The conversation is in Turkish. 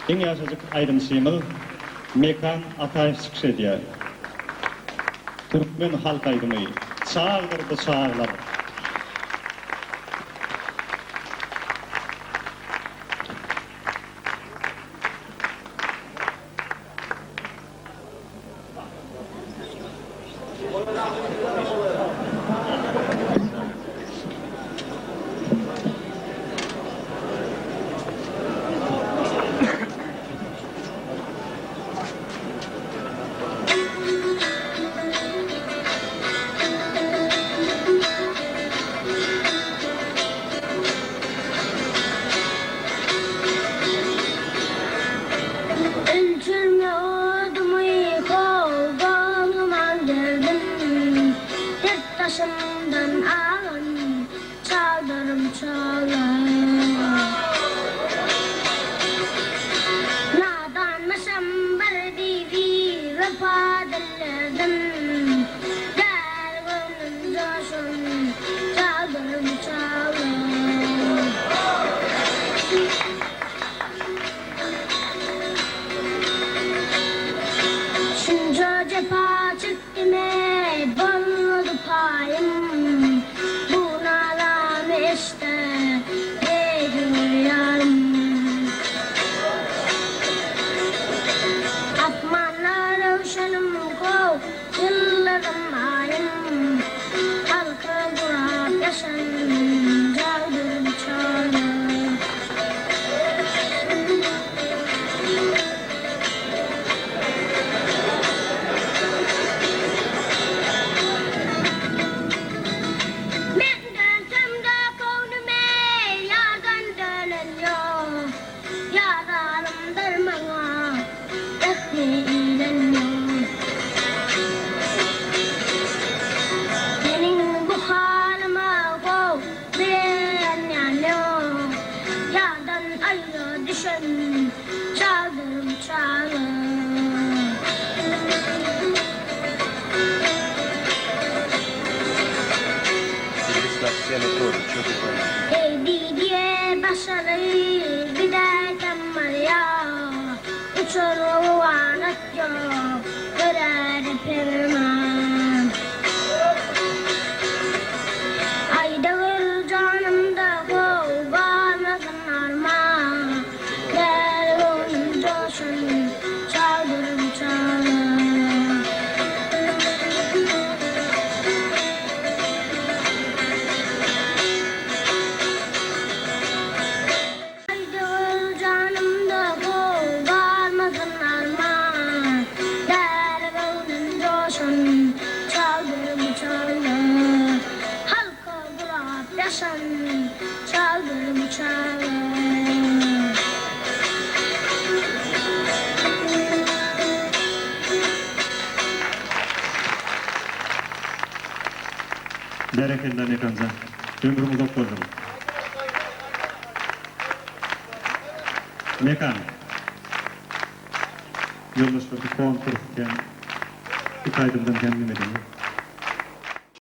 En yaşacık ayrımsıyımıl mekan atayıp çıkış ediyor. Türkmen halk ayrımı Çagdyr çagalar. Başımdan ağın çaldırım çağlar. Nadanmışım bir bibi vefa dillerdim. Dergünün coşun çaldırım çağlar. Şunca cepa çıktı me bana payım, bu nalam işte yarım. Atmanlar uşanım kov, yıllarım ayım. Halka durak yaşan, Çagdyr çağlar. Çagdyr çağlar. Ey diye başarı giderken var ya, uçurum vanet yok, görer perman. Ayda gül canımda kov, varmasın armağan. Dergünün coşun, çaldırım çağlar. Çagdyr çağlar. Halka durak yaşan, Çagdyr çağlar. Bereketli mekanza. Ömrümüz okudum. Mekan. Yoldaşlar bir kontur iken bir kaydımdan kendim edeyim.